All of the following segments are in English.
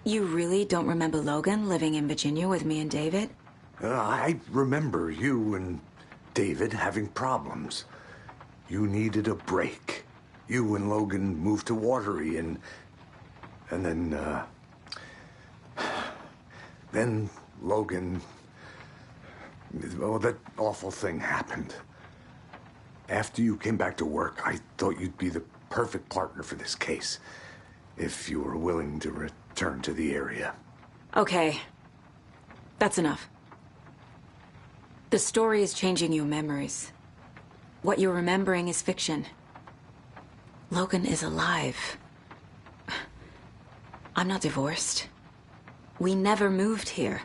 You really don't remember Logan living in Virginia with me and David? I remember you and David having problems. You needed a break. You and Logan moved to Watery and then Logan, well, that awful thing happened. After you came back to work, I thought you'd be the perfect partner for this case, if you were willing to return to the area. Okay. That's enough. The story is changing your memories. What you're remembering is fiction. Logan is alive. I'm not divorced. We never moved here.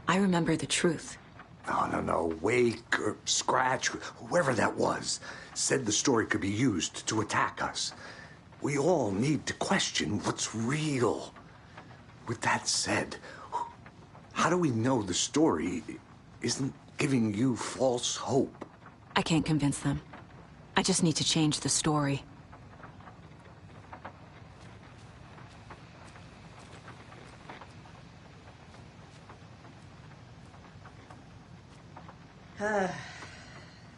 I remember the truth. No. Wake or Scratch, whoever that was, said the story could be used to attack us. We all need to question what's real. With that said, how do we know the story isn't giving you false hope? I can't convince them. I just need to change the story.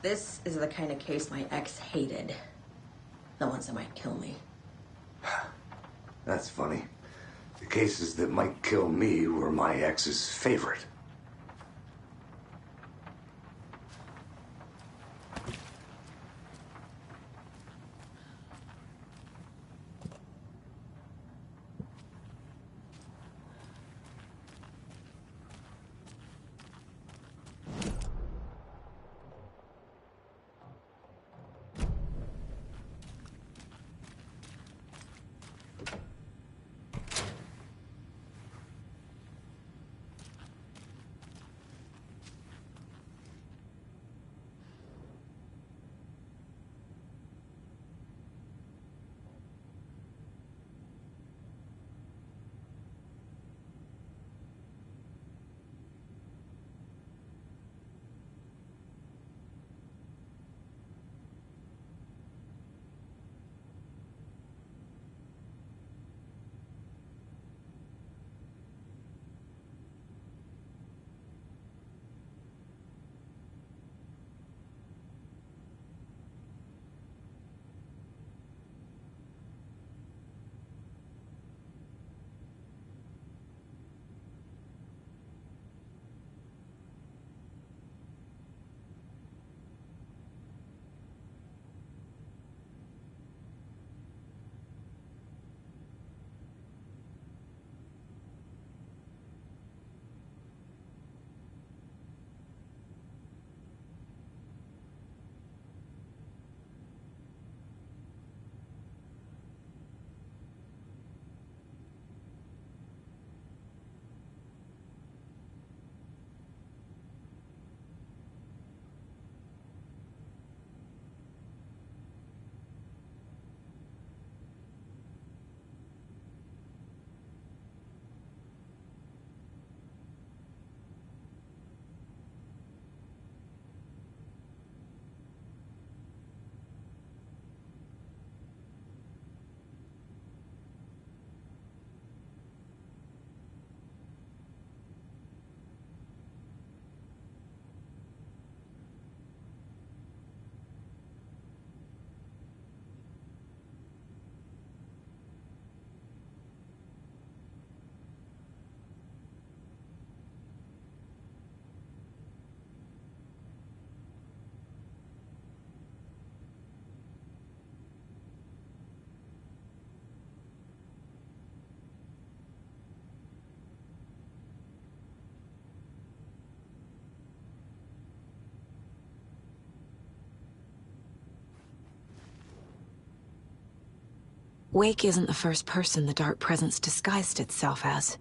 This is the kind of case my ex hated. The ones that might kill me. That's funny. The cases that might kill me were my ex's favorite. Wake isn't the first person the Dark Presence disguised itself as.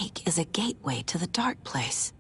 Wake is a gateway to the dark place.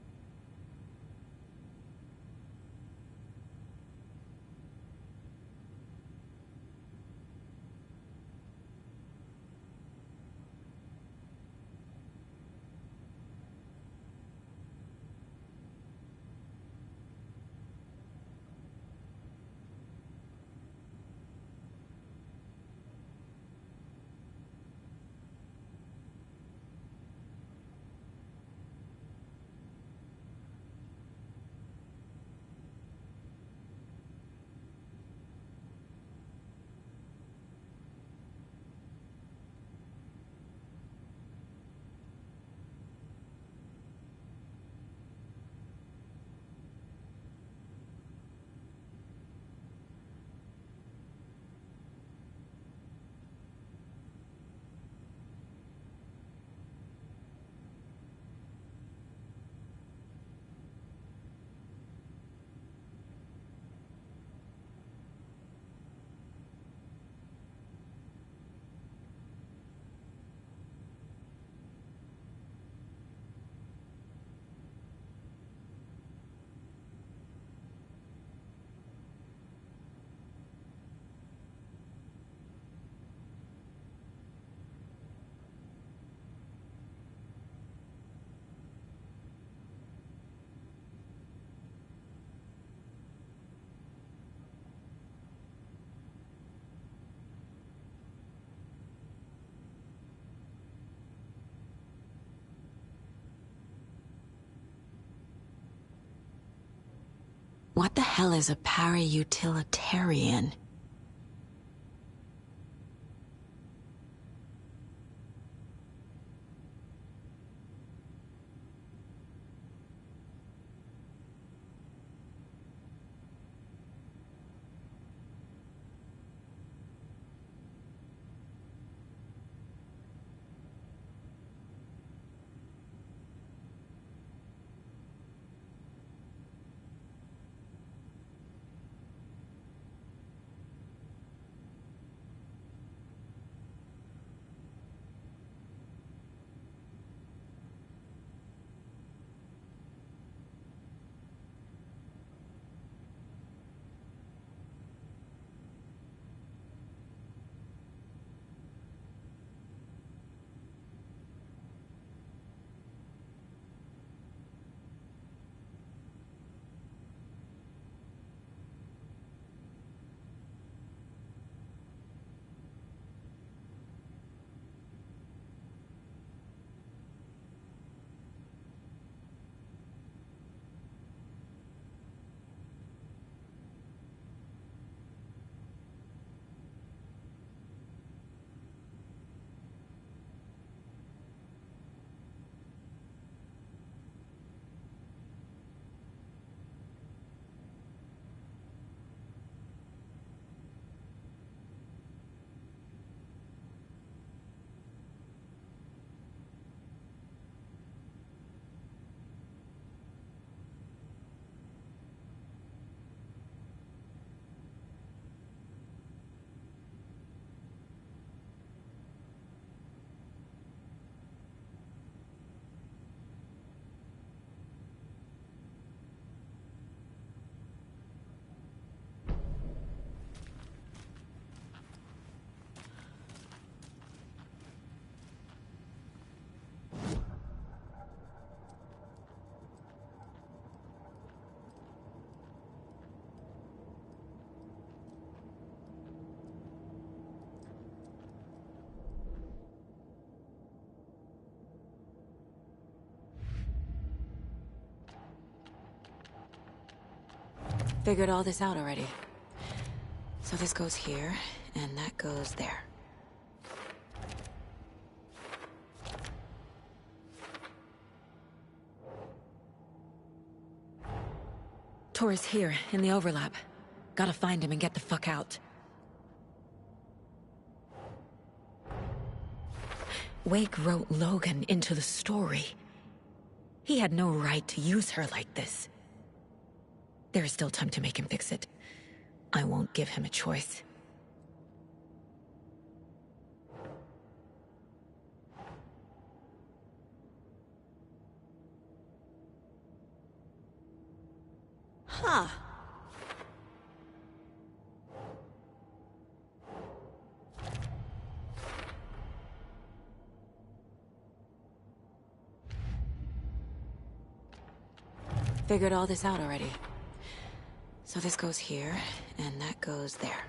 What the hell is a para-utilitarian? Figured all this out already. So this goes here, and that goes there. Tor's here, in the overlap. Gotta find him and get the fuck out. Wake wrote Logan into the story. He had no right to use her like this. There is still time to make him fix it. I won't give him a choice. Huh. Figured all this out already. So this goes here, and that goes there.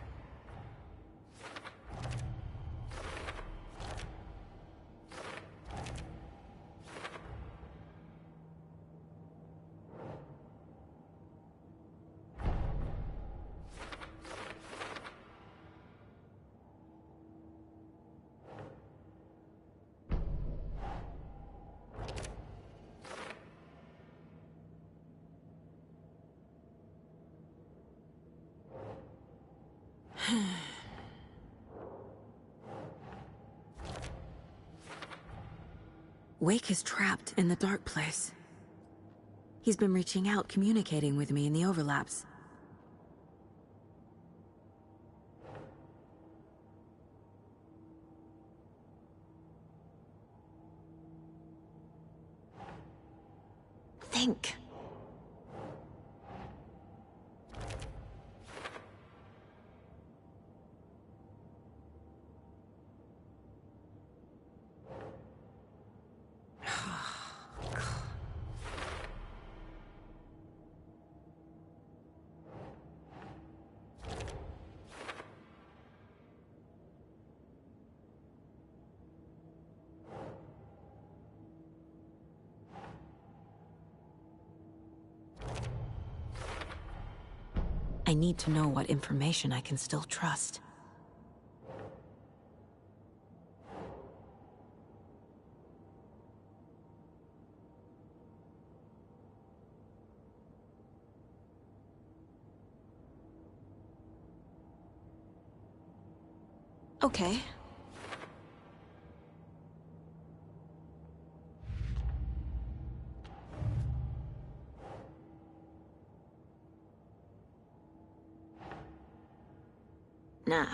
Wake is trapped in the dark place. He's been reaching out, communicating with me in the overlaps. Think. I need to know what information I can still trust. Okay. Nah.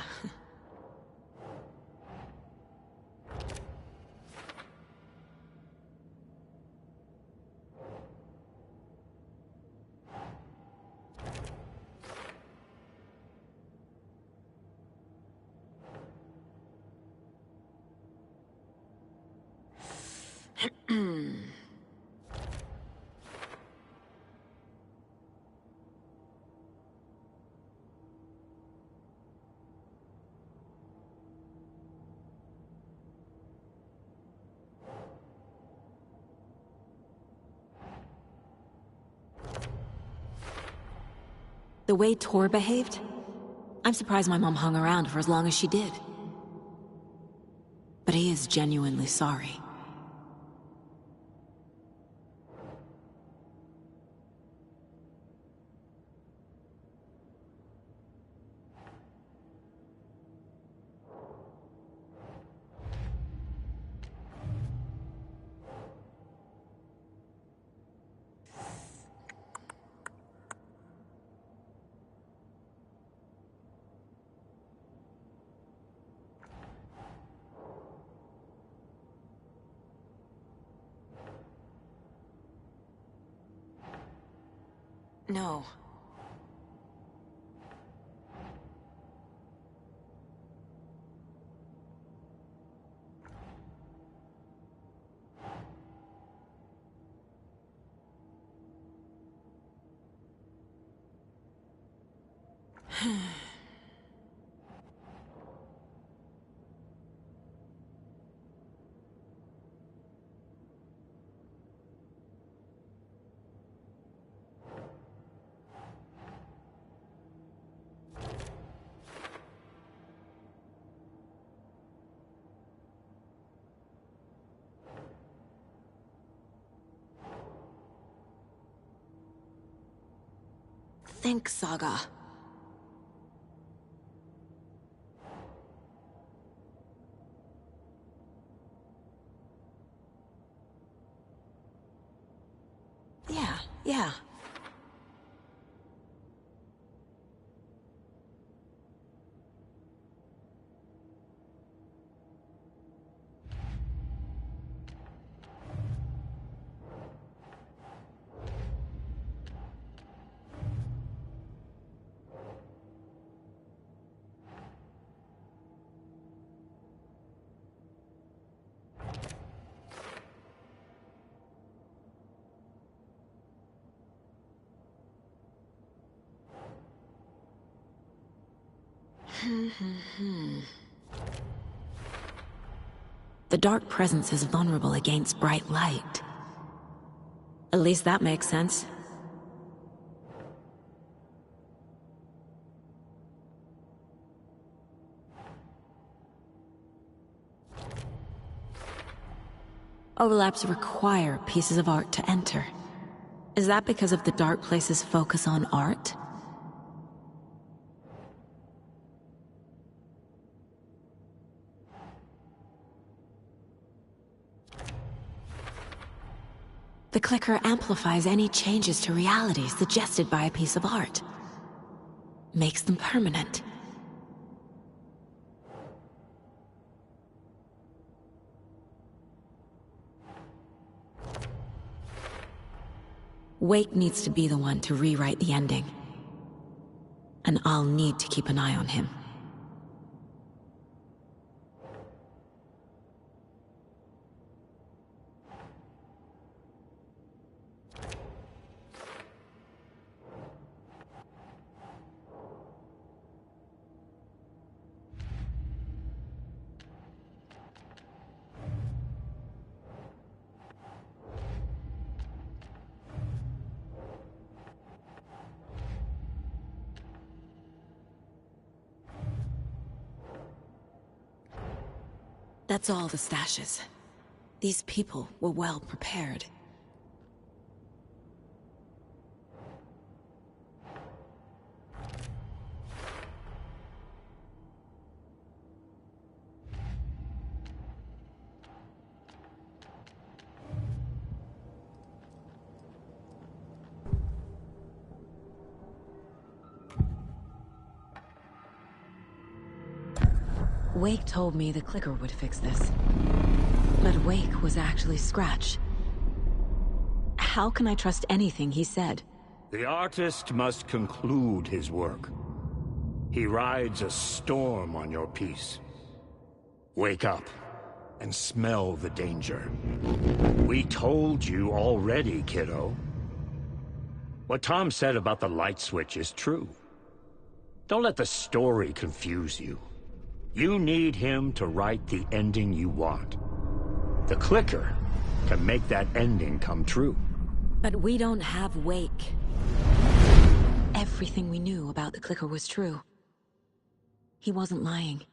The way Tor behaved? I'm surprised my mom hung around for as long as she did. But he is genuinely sorry. No. Think, Saga. Yeah. The dark presence is vulnerable against bright light. At least that makes sense. Overlaps require pieces of art to enter. Is that because of the dark place's focus on art? The Clicker amplifies any changes to reality suggested by a piece of art. Makes them permanent. Wake needs to be the one to rewrite the ending. And I'll need to keep an eye on him. That's all the stashes. These people were well prepared. Wake told me the Clicker would fix this. But Wake was actually Scratch. How can I trust anything he said? The artist must conclude his work. He rides a storm on your piece. Wake up and smell the danger. We told you already, kiddo. What Tom said about the light switch is true. Don't let the story confuse you. You need him to write the ending you want. The Clicker can make that ending come true. But we don't have Wake. Everything we knew about the Clicker was true. He wasn't lying.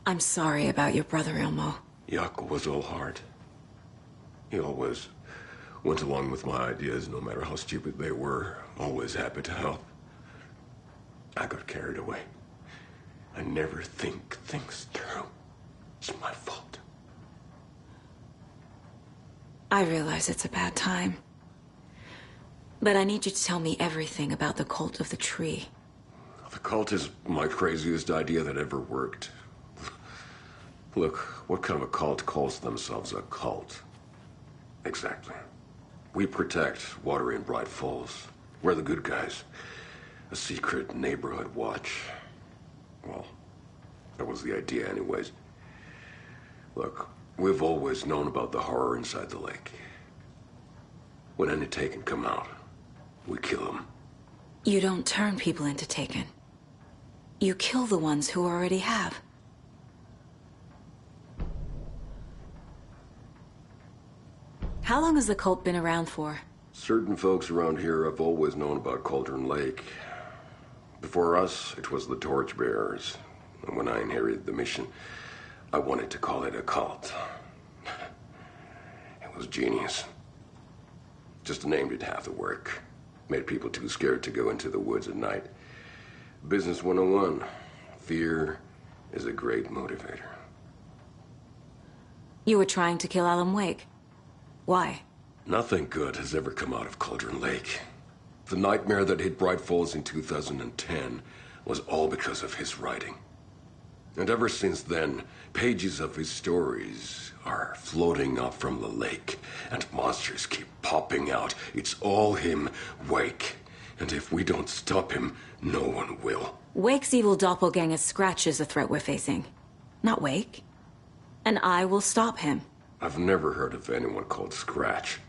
I'm sorry about your brother, Elmo. Jaco was all heart. He always went along with my ideas, no matter how stupid they were. Always happy to help. I got carried away. I never think things through. It's my fault. I realize it's a bad time. But I need you to tell me everything about the Cult of the Tree. The cult is my craziest idea that ever worked. Look, what kind of a cult calls themselves a cult? Exactly. We protect Watery and Bright Falls. We're the good guys. A secret neighborhood watch. Well, that was the idea anyways. Look, we've always known about the horror inside the lake. When any Taken come out, we kill them. You don't turn people into Taken. You kill the ones who already have. How long has the cult been around for? Certain folks around here have always known about Cauldron Lake. Before us, it was the Torchbearers. And when I inherited the mission, I wanted to call it a cult. It was genius. Just a name did half the work. Made people too scared to go into the woods at night. Business 101. Fear is a great motivator. You were trying to kill Alan Wake. Why? Nothing good has ever come out of Cauldron Lake. The nightmare that hit Bright Falls in 2010 was all because of his writing. And ever since then, pages of his stories are floating up from the lake, and monsters keep popping out. It's all him, Wake. And if we don't stop him, no one will. Wake's evil doppelganger Scratch is the threat we're facing, not Wake. And I will stop him. I've never heard of anyone called Scratch.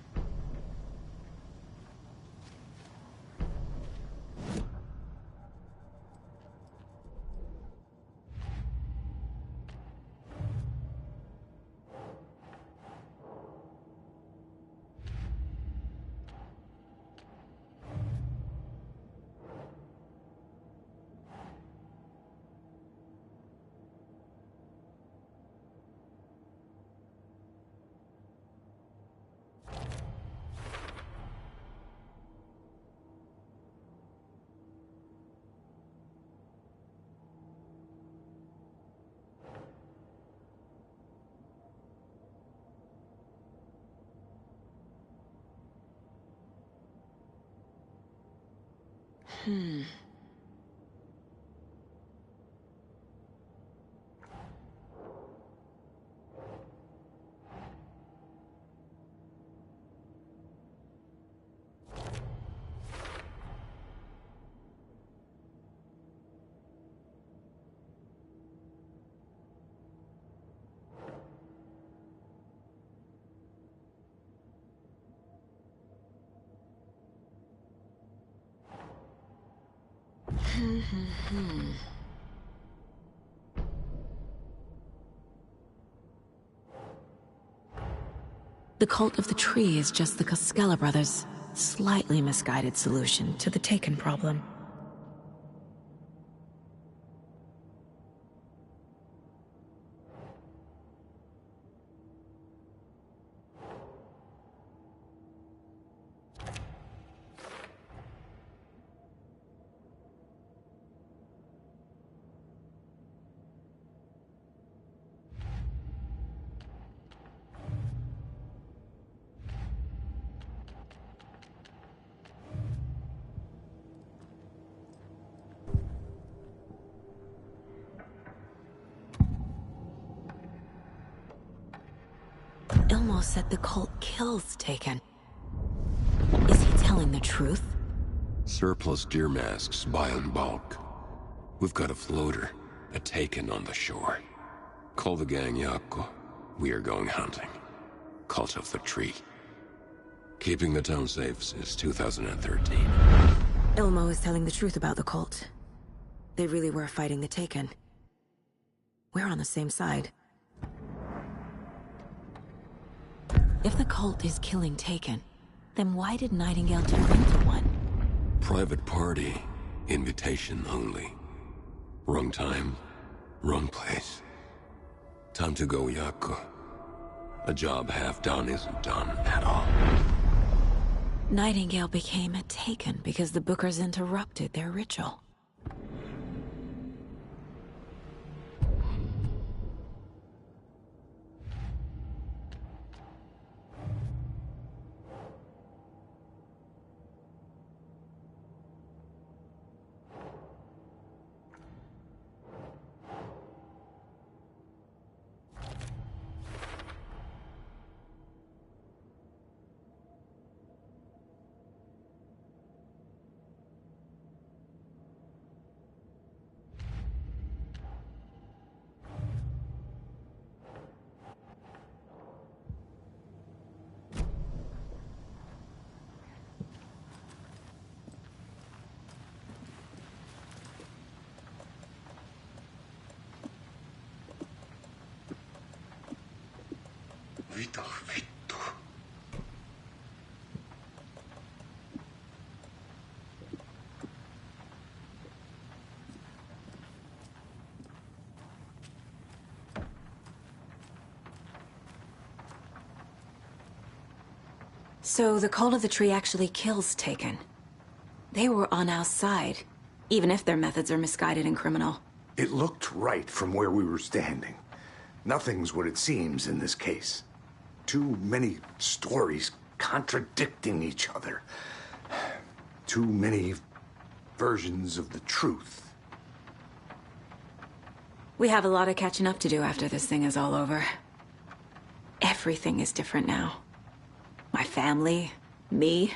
The Cult of the Tree is just the Costello brothers' slightly misguided solution to the Taken problem. Ilmo said the cult kills Taken. Is he telling the truth? Surplus deer masks buy in bulk. We've got a floater, a Taken on the shore. Call the gang Yako. We are going hunting. Cult of the Tree. Keeping the town safe since 2013. Ilmo is telling the truth about the cult. They really were fighting the Taken. We're on the same side. If the cult is killing Taken, then why did Nightingale turn into one? Private party. Invitation only. Wrong time, wrong place. Time to go, Yako. A job half done isn't done at all. Nightingale became a Taken because the Bookers interrupted their ritual. vitto, vitto. So the Call of the Tree actually kills Taken. They were on our side, even if their methods are misguided and criminal. It looked right from where we were standing. Nothing's what it seems in this case. Too many stories contradicting each other. Too many versions of the truth. We have a lot of catching up to do after this thing is all over. Everything is different now. My family, me,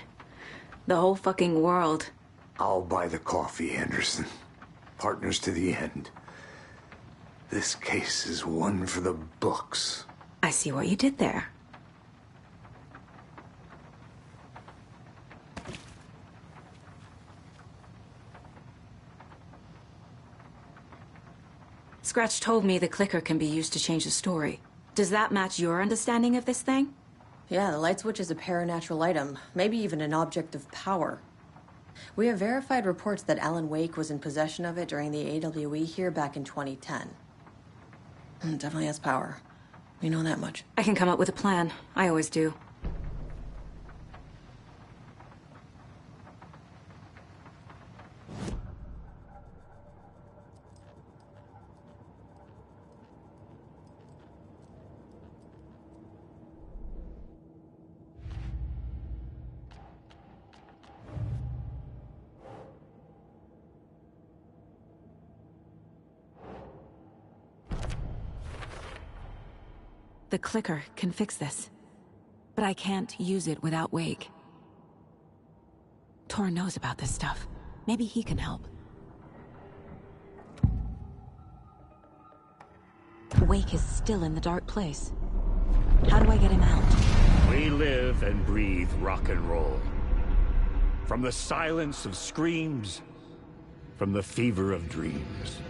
the whole fucking world. I'll buy the coffee, Anderson. Partners to the end. This case is one for the books. I see what you did there. Scratch told me the clicker can be used to change the story. Does that match your understanding of this thing? Yeah, the light switch is a paranatural item, maybe even an object of power. We have verified reports that Alan Wake was in possession of it during the AWE here back in 2010. Definitely has power. We know that much. I can come up with a plan. I always do. The clicker can fix this. But I can't use it without Wake. Tor knows about this stuff. Maybe he can help. Wake is still in the dark place. How do I get him out? We live and breathe rock and roll. From the silence of screams, from the fever of dreams.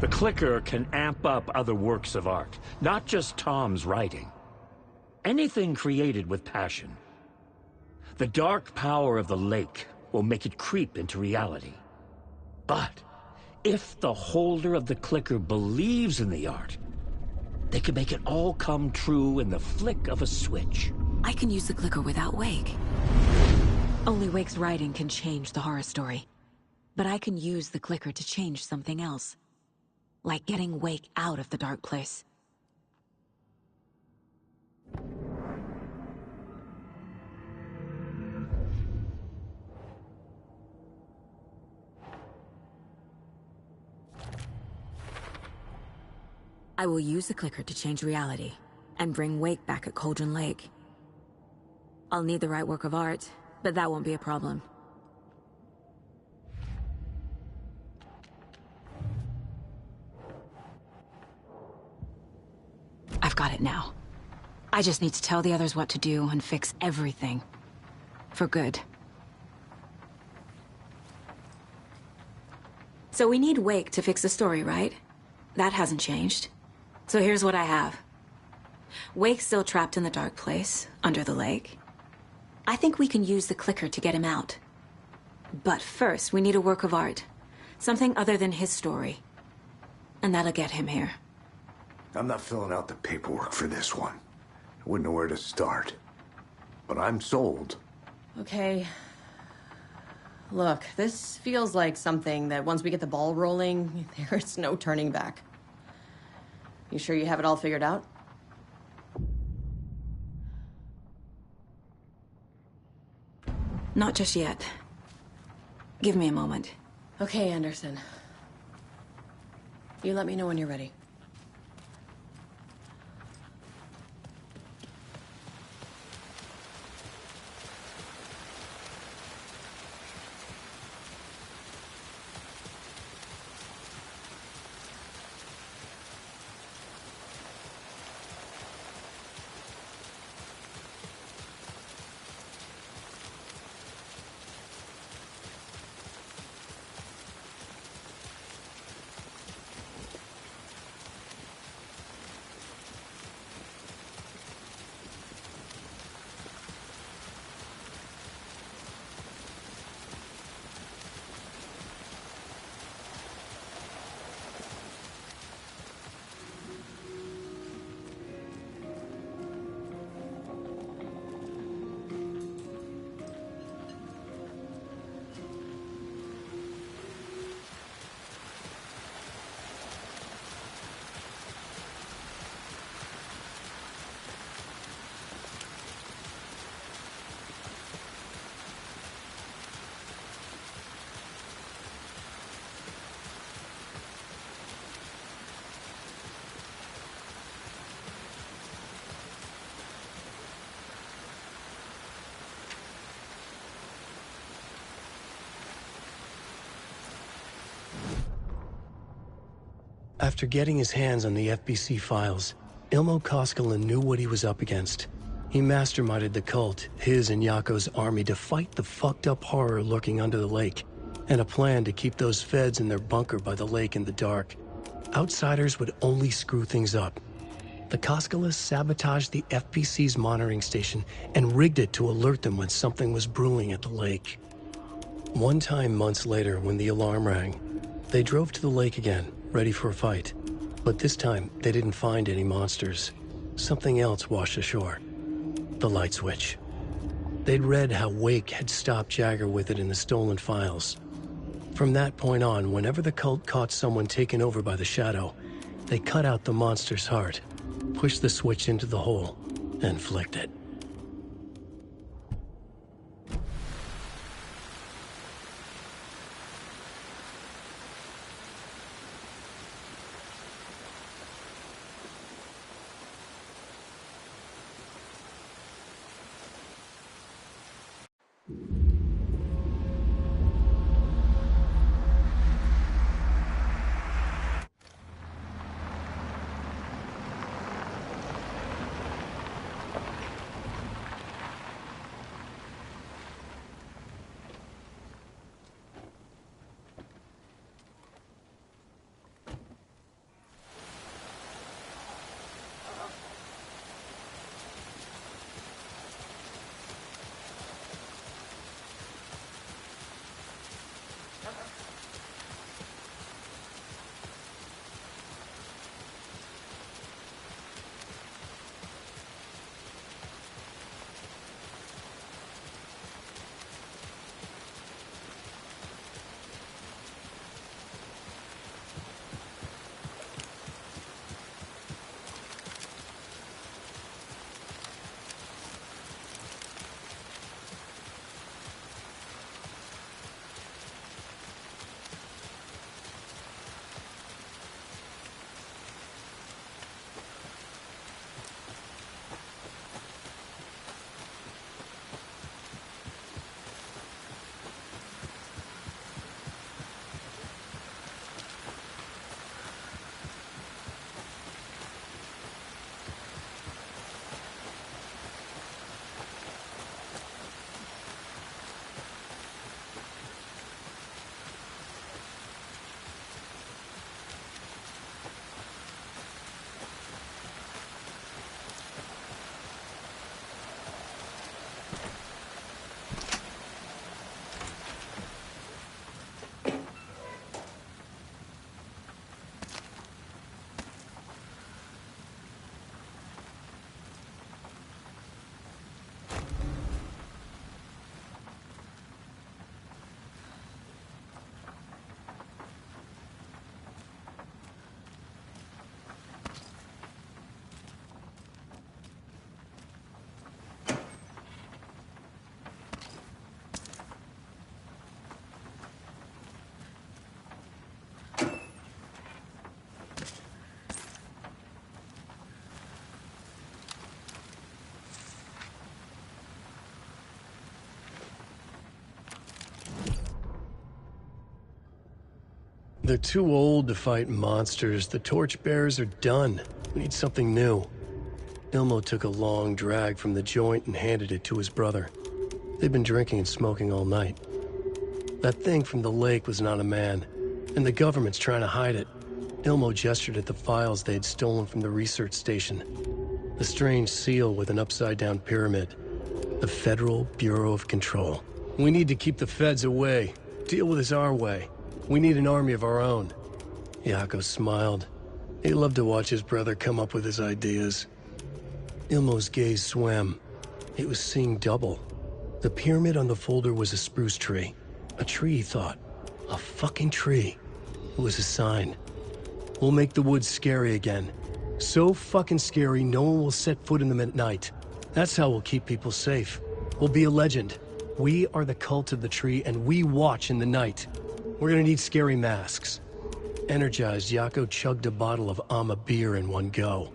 The clicker can amp up other works of art, not just Tom's writing. Anything created with passion. The dark power of the lake will make it creep into reality. But if the holder of the clicker believes in the art, they can make it all come true in the flick of a switch. I can use the clicker without Wake. Only Wake's writing can change the horror story. But I can use the clicker to change something else. Like getting Wake out of the dark place. I will use the clicker to change reality, and bring Wake back at Cauldron Lake. I'll need the right work of art, but that won't be a problem. I've got it now. I just need to tell the others what to do and fix everything. For good. So we need Wake to fix the story, right? That hasn't changed. So here's what I have. Wake's still trapped in the dark place, under the lake. I think we can use the clicker to get him out. But first, we need a work of art. Something other than his story. And that'll get him here. I'm not filling out the paperwork for this one. I wouldn't know where to start. But I'm sold. Okay. Look, this feels like something that once we get the ball rolling, there's no turning back. You sure you have it all figured out? Not just yet. Give me a moment. Okay, Anderson. You let me know when you're ready. After getting his hands on the FBC files, Ilmo Koskinen knew what he was up against. He masterminded the cult, his and Yako's army, to fight the fucked up horror lurking under the lake, and a plan to keep those feds in their bunker by the lake in the dark. Outsiders would only screw things up. The Koskilas sabotaged the FBC's monitoring station and rigged it to alert them when something was brewing at the lake. One time months later, when the alarm rang, they drove to the lake again, ready for a fight. But this time, they didn't find any monsters. Something else washed ashore. The light switch. They'd read how Wake had stopped Jagger with it in the stolen files. From that point on, whenever the cult caught someone taken over by the Shadow, they cut out the monster's heart, pushed the switch into the hole, and flicked it. They're too old to fight monsters. The torchbearers are done. We need something new. Ilmo took a long drag from the joint and handed it to his brother. They'd been drinking and smoking all night. That thing from the lake was not a man, and the government's trying to hide it. Ilmo gestured at the files they had stolen from the research station. The strange seal with an upside-down pyramid. The Federal Bureau of Control. We need to keep the feds away. Deal with this our way. We need an army of our own. Yako smiled. He loved to watch his brother come up with his ideas. Ilmo's gaze swam. He was seeing double. The pyramid on the folder was a spruce tree. A tree, he thought. A fucking tree. It was a sign. We'll make the woods scary again. So fucking scary, no one will set foot in them at night. That's how we'll keep people safe. We'll be a legend. We are the cult of the tree, and we watch in the night. We're gonna need scary masks. Energized, Yako chugged a bottle of Ama beer in one go.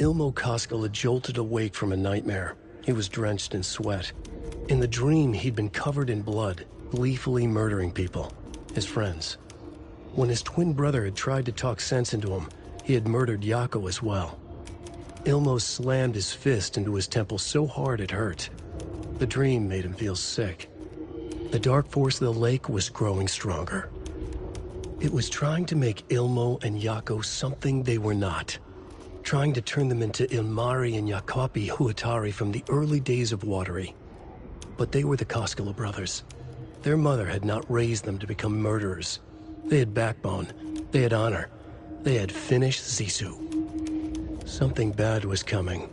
Ilmo Koskela jolted awake from a nightmare. He was drenched in sweat. In the dream, he'd been covered in blood, gleefully murdering people, his friends. When his twin brother had tried to talk sense into him, he had murdered Yako as well. Ilmo slammed his fist into his temple so hard it hurt. The dream made him feel sick. The dark force of the lake was growing stronger. It was trying to make Ilmo and Yako something they were not. Trying to turn them into Ilmari and Jacopi Huatari from the early days of Watery. But they were the Koskela brothers. Their mother had not raised them to become murderers. They had backbone. They had honor. They had finished Zissou. Something bad was coming.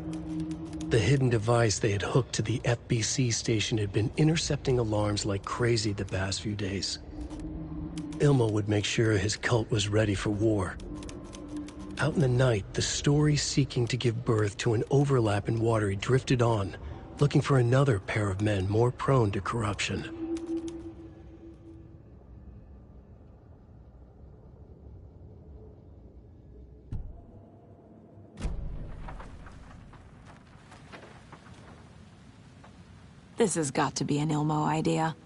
The hidden device they had hooked to the FBC station had been intercepting alarms like crazy the past few days. Ilmo would make sure his cult was ready for war. Out in the night, the story seeking to give birth to an overlap in Watery drifted on, looking for another pair of men more prone to corruption. This has got to be an Ilmo idea.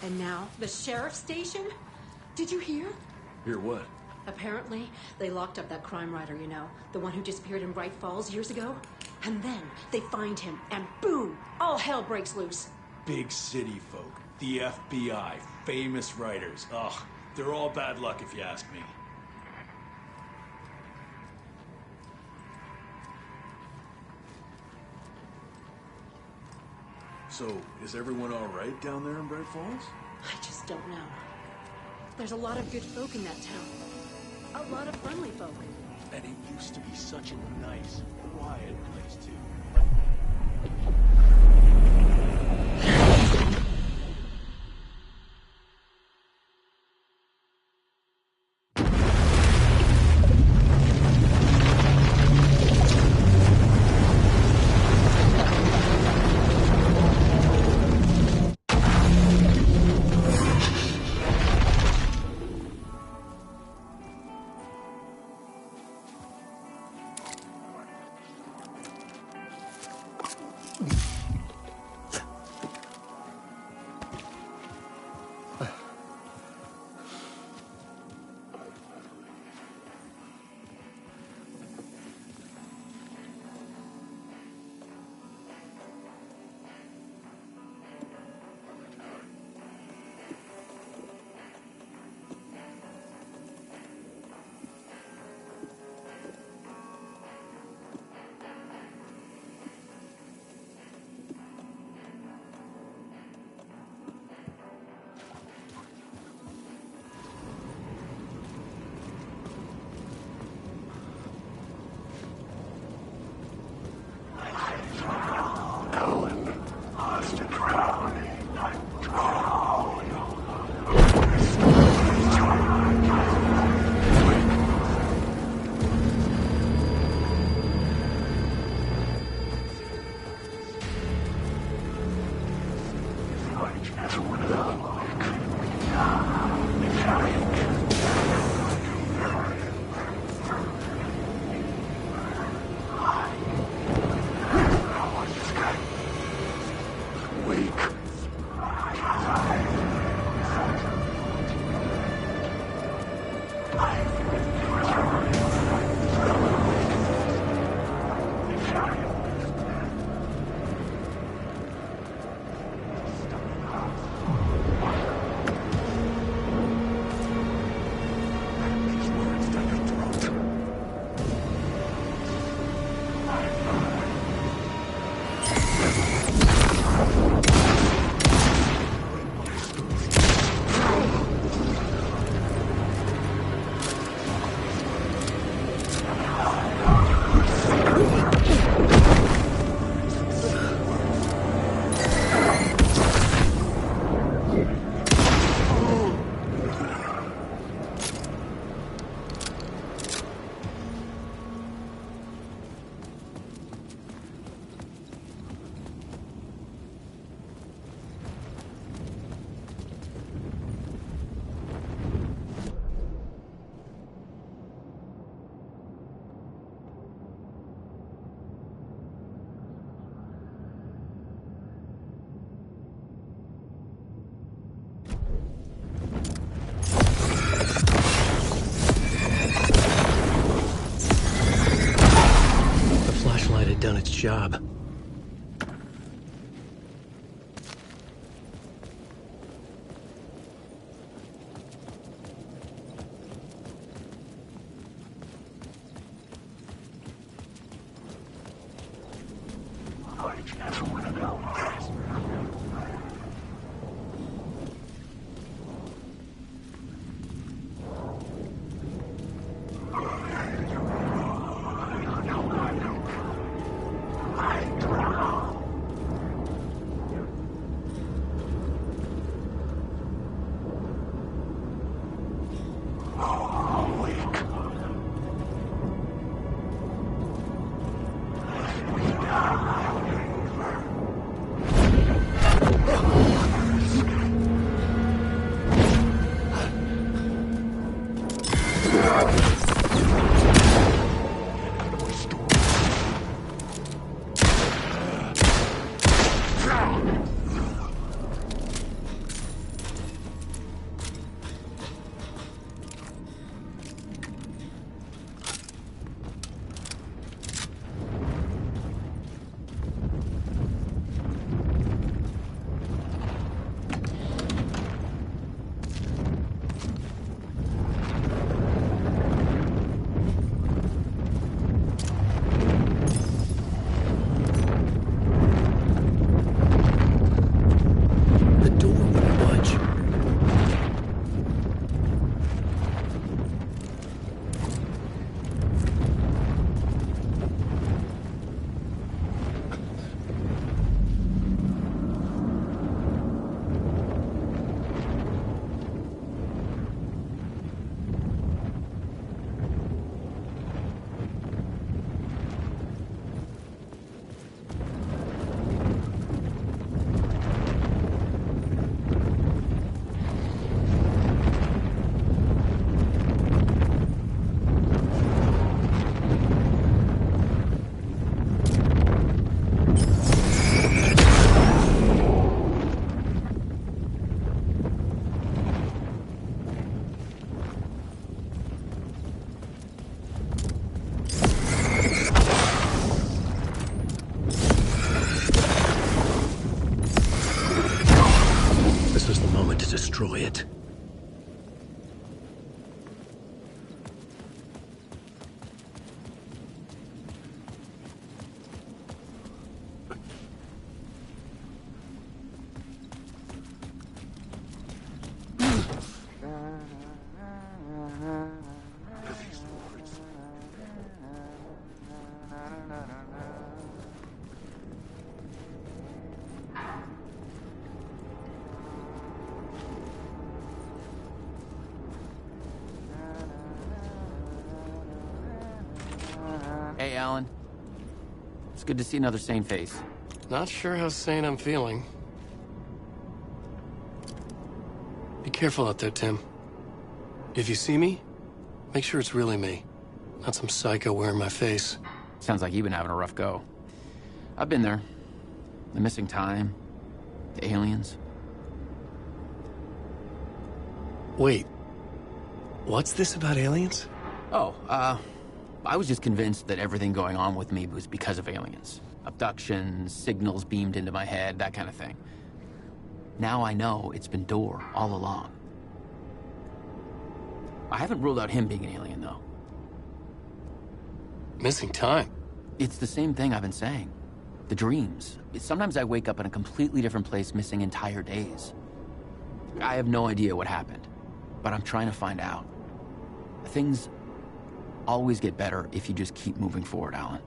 And now, the sheriff's station? Did you hear? Hear what? Apparently, they locked up that crime writer, you know, the one who disappeared in Bright Falls years ago. And then they find him, and boom, all hell breaks loose. Big city folk, the FBI, famous writers. Ugh, they're all bad luck if you ask me. So, is everyone all right down there in Bright Falls? I just don't know. There's a lot of good folk in that town. A lot of friendly folk. And it used to be such a nice, quiet place, too. Mm-hmm. done its job. Destroy it. Hey, Alan. It's good to see another sane face. Not sure how sane I'm feeling. Be careful out there, Tim. If you see me, make sure it's really me, not some psycho wearing my face. Sounds like you've been having a rough go. I've been there. The missing time, the aliens. Wait, what's this about aliens? Oh, I was just convinced that everything going on with me was because of aliens. Abductions, signals beamed into my head, that kind of thing. Now I know it's been Door all along. I haven't ruled out him being an alien, though. Missing time? It's the same thing I've been saying. The dreams. Sometimes I wake up in a completely different place, missing entire days. I have no idea what happened, but I'm trying to find out. Things always get better if you just keep moving forward, Alan.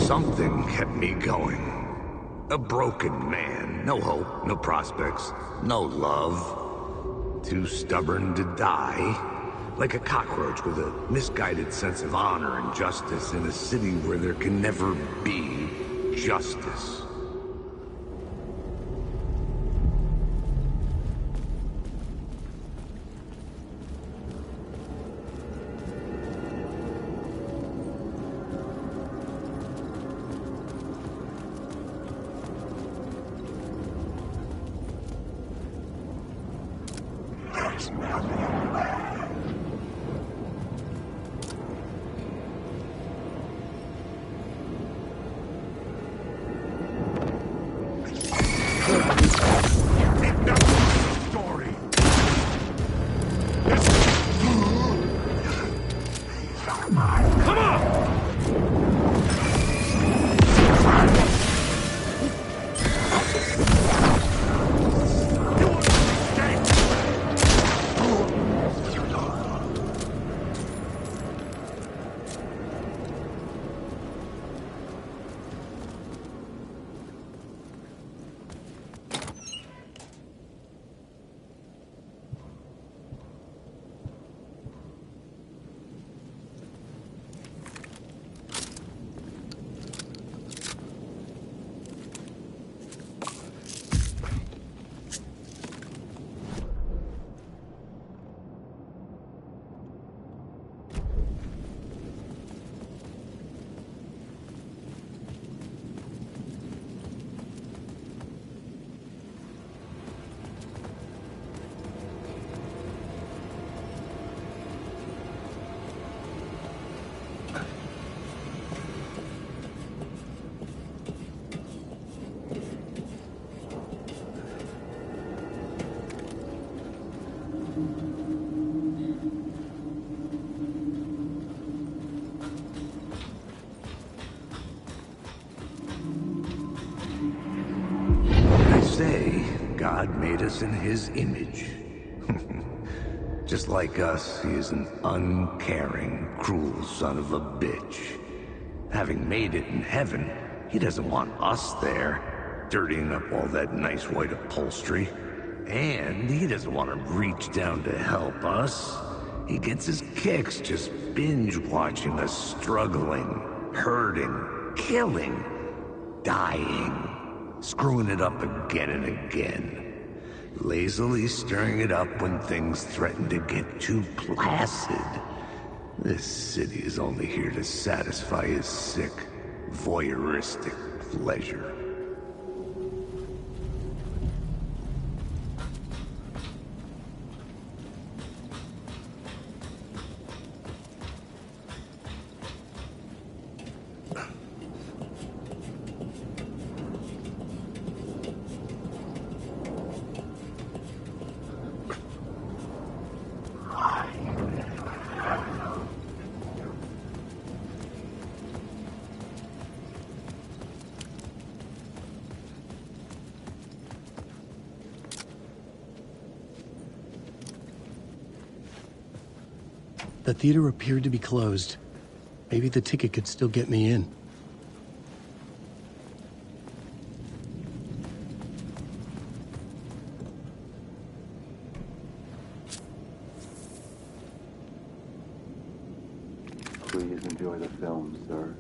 Something kept me going. A broken man, no hope, no prospects, no love. Too stubborn to die. Like a cockroach with a misguided sense of honor and justice in a city where there can never be justice. God made us in his image. Just like us, he is an uncaring, cruel son of a bitch. Having made it in heaven, he doesn't want us there, dirtying up all that nice white upholstery. And he doesn't want to reach down to help us. He gets his kicks just binge-watching us struggling, hurting, killing, dying. Screwing it up again and again. Lazily stirring it up when things threaten to get too placid. This city is only here to satisfy his sick, voyeuristic pleasure. The theater appeared to be closed. Maybe the ticket could still get me in. Please enjoy the film, sir.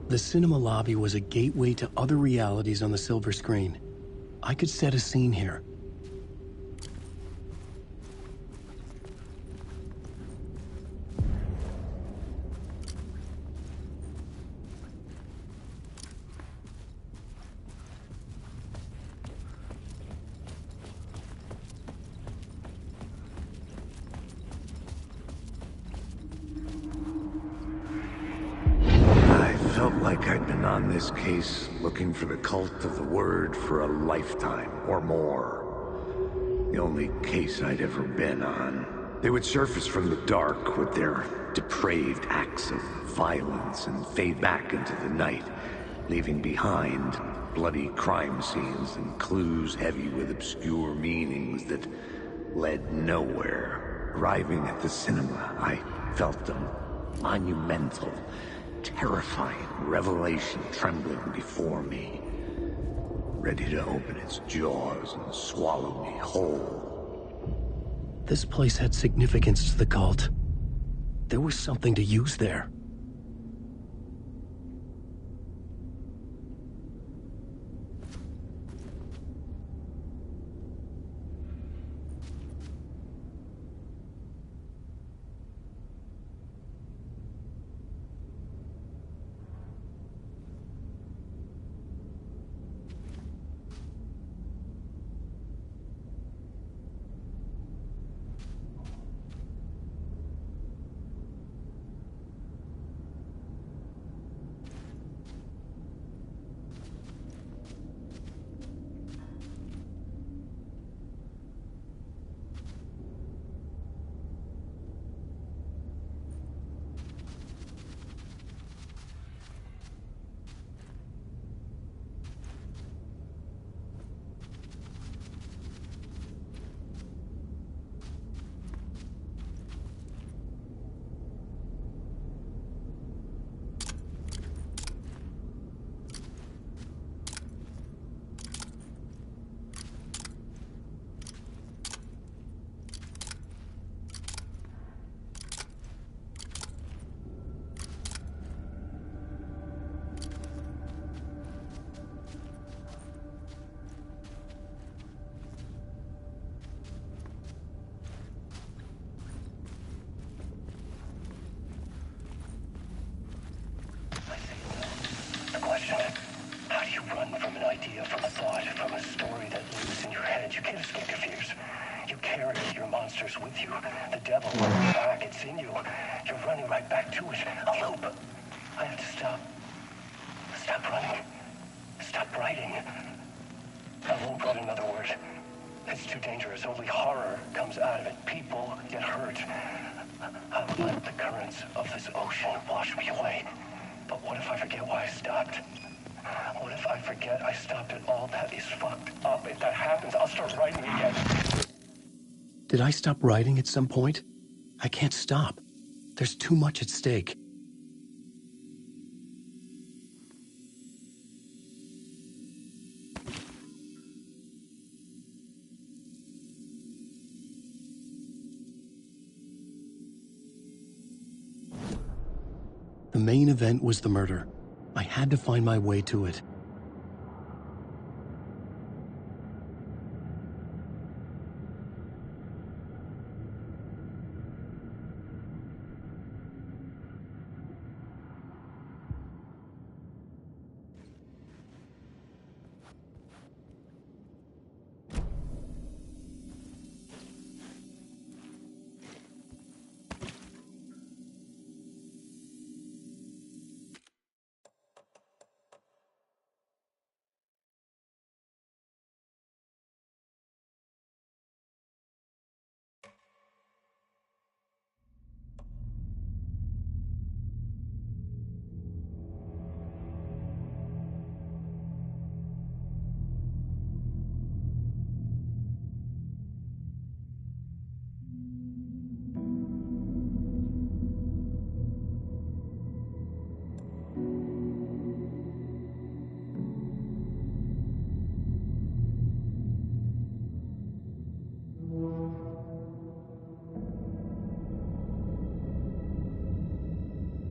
The cinema lobby was a gateway to other realities on the silver screen. I could set a scene here. I'd been on this case looking for the cult of the word for a lifetime or more. The only case I'd ever been on. They would surface from the dark with their depraved acts of violence and fade back into the night, leaving behind bloody crime scenes and clues heavy with obscure meanings that led nowhere. Arriving at the cinema, I felt a monumental, terrifying revelation trembling before me, ready to open its jaws and swallow me whole. This place had significance to the cult. There was something to use there. With you. The devil won't be back. It's in you. You're running right back to it. A loop. I have to stop. Stop running. Stop writing. I won't write another word. It's too dangerous. Only horror comes out of it. People get hurt. I will let the currents of this ocean wash me away. But what if I forget why I stopped? What if I forget I stopped it all? That is fucked up. If that happens, I'll start writing again. Did I stop writing at some point? I can't stop. There's too much at stake. The main event was the murder. I had to find my way to it.